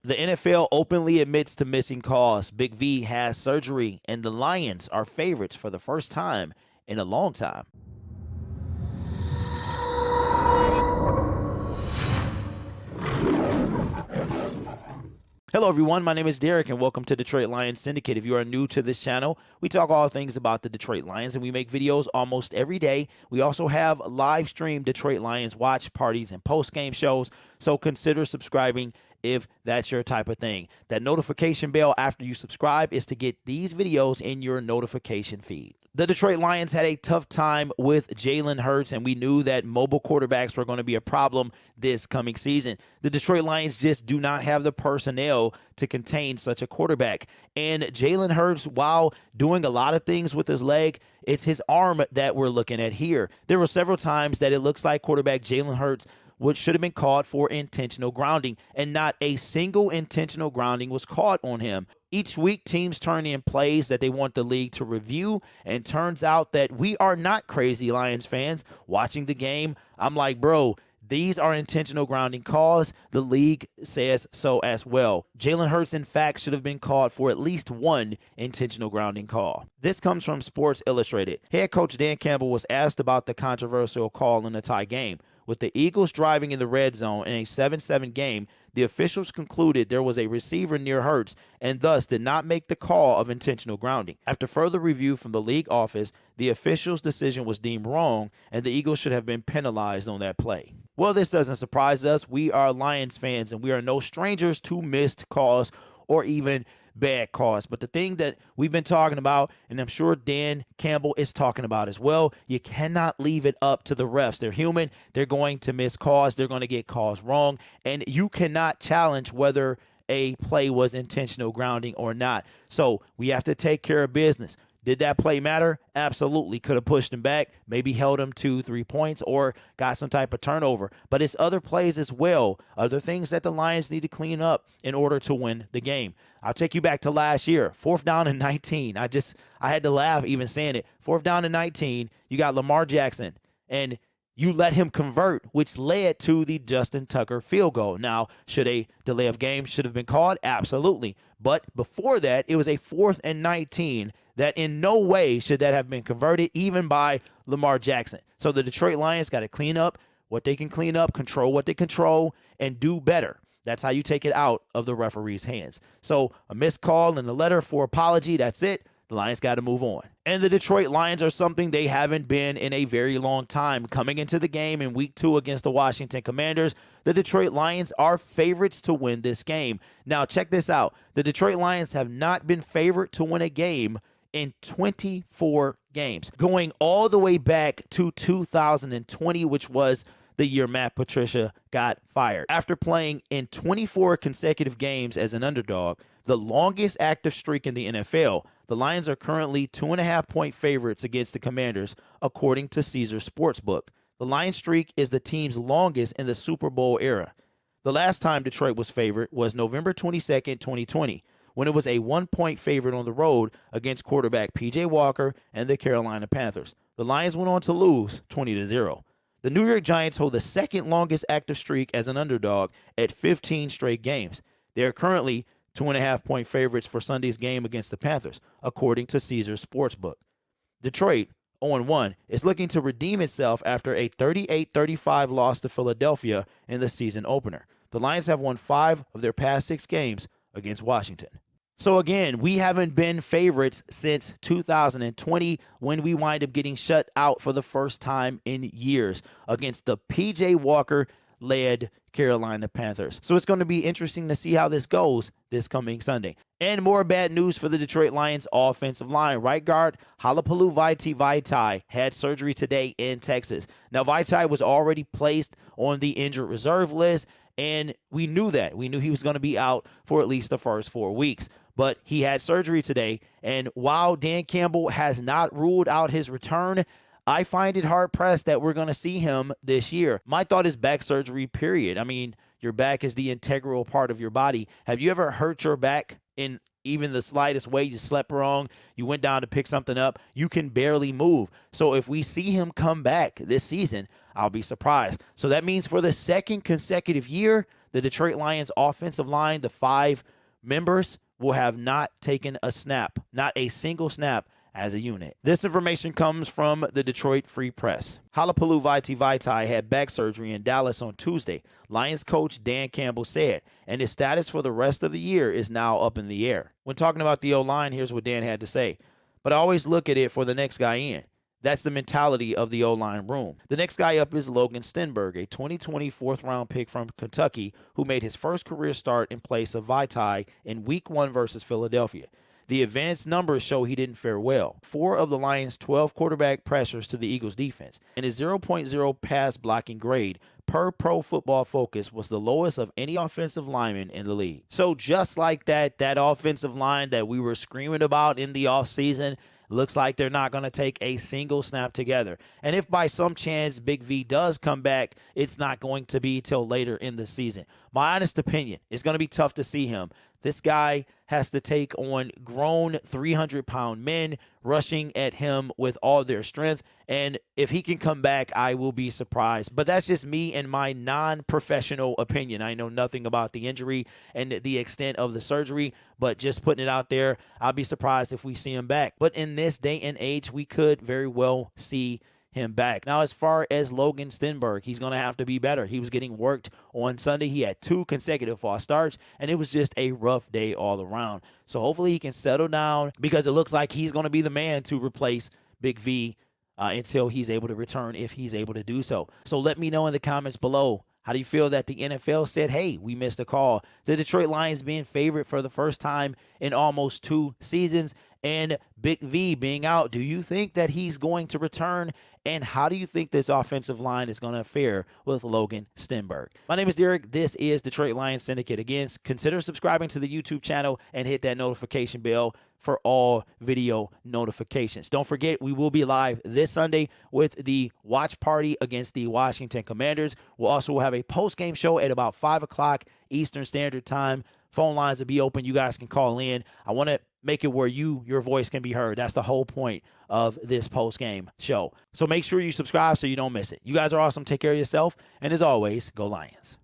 The NFL openly admits to missing calls. Big V has surgery, and the Lions are favorites for the first time in a long time. Hello, everyone. My name is Derek, and welcome to Detroit Lions Syndicate. If you are new to this channel, we talk all things about the Detroit Lions, and we make videos almost every day. We also have live stream Detroit Lions watch parties and post-game shows, so consider subscribing if that's your type of thing. That notification bell after you subscribe is to get these videos in your notification feed. The Detroit Lions had a tough time with Jalen Hurts, and we knew that mobile quarterbacks were going to be a problem this coming season. The Detroit Lions just do not have the personnel to contain such a quarterback. And Jalen Hurts, while doing a lot of things with his leg, it's his arm that we're looking at here. There were several times that it looks like quarterback Jalen Hurts which should have been called for intentional grounding, and not a single intentional grounding was caught on him. Each week, teams turn in plays that they want the league to review, and turns out that we are not crazy Lions fans. Watching the game, I'm like, bro, these are intentional grounding calls. The league says so as well. Jalen Hurts, in fact, should have been called for at least one intentional grounding call. This comes from Sports Illustrated. Head coach Dan Campbell was asked about the controversial call in the tie game. With the Eagles driving in the red zone in a 7-7 game, the officials concluded there was a receiver near Hurts and thus did not make the call of intentional grounding. After further review from the league office, the officials' decision was deemed wrong and the Eagles should have been penalized on that play. Well, this doesn't surprise us. We are Lions fans and we are no strangers to missed calls or even bad calls. But the thing that we've been talking about, and I'm sure Dan Campbell is talking about as well, you cannot leave it up to the refs. They're human. They're going to miss calls. They're going to get calls wrong. And you cannot challenge whether a play was intentional grounding or not. So we have to take care of business. Did that play matter? Absolutely. Could have pushed him back, maybe held him 2-3 points, or got some type of turnover. But it's other plays as well, other things that the Lions need to clean up in order to win the game. I'll take you back to last year, 4th down and 19. I had to laugh even saying it. 4th down and 19, you got Lamar Jackson, and you let him convert, which led to the Justin Tucker field goal. Now, should a delay of game should have been called? Absolutely. But before that, it was a 4th and 19 that in no way should that have been converted, even by Lamar Jackson. So the Detroit Lions got to clean up what they can clean up, control what they control, and do better. That's how you take it out of the referee's hands. So a missed call and a letter for apology, that's it. The Lions got to move on. And the Detroit Lions are something they haven't been in a very long time. Coming into the game in week 2 against the Washington Commanders, the Detroit Lions are favorites to win this game. Now, check this out. The Detroit Lions have not been favored to win a game in 24 games, going all the way back to 2020, which was the year Matt Patricia got fired. After playing in 24 consecutive games as an underdog, the longest active streak in the NFL, the Lions are currently 2.5-point favorites against the Commanders, according to Caesars Sportsbook. The Lions streak is the team's longest in the Super Bowl era. The last time Detroit was favored was November 22nd, 2020, when it was a 1-point favorite on the road against quarterback P.J. Walker and the Carolina Panthers. The Lions went on to lose 20-0. The New York Giants hold the second longest active streak as an underdog at 15 straight games. They are currently 2.5-point favorites for Sunday's game against the Panthers, according to Caesars Sportsbook. Detroit, 0-1, is looking to redeem itself after a 38-35 loss to Philadelphia in the season opener. The Lions have won 5 of their past 6 games against Washington. So again, we haven't been favorites since 2020 when we wind up getting shut out for the first time in years against the P.J. Walker-led Carolina Panthers. So it's going to be interesting to see how this goes this coming Sunday. And more bad news for the Detroit Lions offensive line. Right guard Halapoulivaati Vaitai had surgery today in Texas. Now, Vaitai was already placed on the injured reserve list, and we knew that. We knew he was going to be out for at least the first 4 weeks. But he had surgery today, and while Dan Campbell has not ruled out his return, I find it hard-pressed that we're going to see him this year. My thought is back surgery, period. I mean, your back is the integral part of your body. Have you ever hurt your back in even the slightest way? You slept wrong, you went down to pick something up, you can barely move. So if we see him come back this season, I'll be surprised. So that means for the second consecutive year, the Detroit Lions offensive line, the 5 members, will have not taken a snap, not a single snap as a unit. This information comes from the Detroit Free Press. Halapoulivaati Vaitai had back surgery in Dallas on Tuesday, Lions coach Dan Campbell said, and his status for the rest of the year is now up in the air. When talking about the O-line, here's what Dan had to say. But I always look at it for the next guy in. That's the mentality of the O-line room. The next guy up is Logan Stenberg, a 2020 fourth-round pick from Kentucky who made his first career start in place of Vaitai in Week 1 versus Philadelphia. The advanced numbers show he didn't fare well. 4 of the Lions' 12 quarterback pressures to the Eagles' defense, and his 0.0 pass blocking grade per Pro Football Focus was the lowest of any offensive lineman in the league. So just like that offensive line that we were screaming about in the offseason, looks like they're not going to take a single snap together. And if by some chance Big V does come back, it's not going to be till later in the season. My honest opinion, it's going to be tough to see him. This guy has to take on grown 300-pound men rushing at him with all their strength. And if he can come back, I will be surprised. But that's just me and my non-professional opinion. I know nothing about the injury and the extent of the surgery, but just putting it out there, I'll be surprised if we see him back. But in this day and age, we could very well see him back. Now, as far as Logan Stenberg, he's going to have to be better. He was getting worked on Sunday. He had 2 consecutive false starts, and it was just a rough day all around. So hopefully he can settle down because it looks like he's going to be the man to replace Big V until he's able to return, if he's able to do so. So let me know in the comments below. How do you feel that the NFL said, hey, we missed a call? The Detroit Lions being favored for the first time in almost 2 seasons and Big V being out. Do you think that he's going to return? And how do you think this offensive line is going to fare with Logan Stenberg? My name is Derek. This is Detroit Lions Syndicate. Again, consider subscribing to the YouTube channel and hit that notification bell for all video notifications. Don't forget, we will be live this Sunday with the watch party against the Washington Commanders. We'll also have a post-game show at about 5 o'clock Eastern Standard Time. Phone lines will be open. You guys can call in. I want to make it where your voice can be heard. That's the whole point of this post-game show. So make sure you subscribe so you don't miss it. You guys are awesome. Take care of yourself. And as always, go Lions.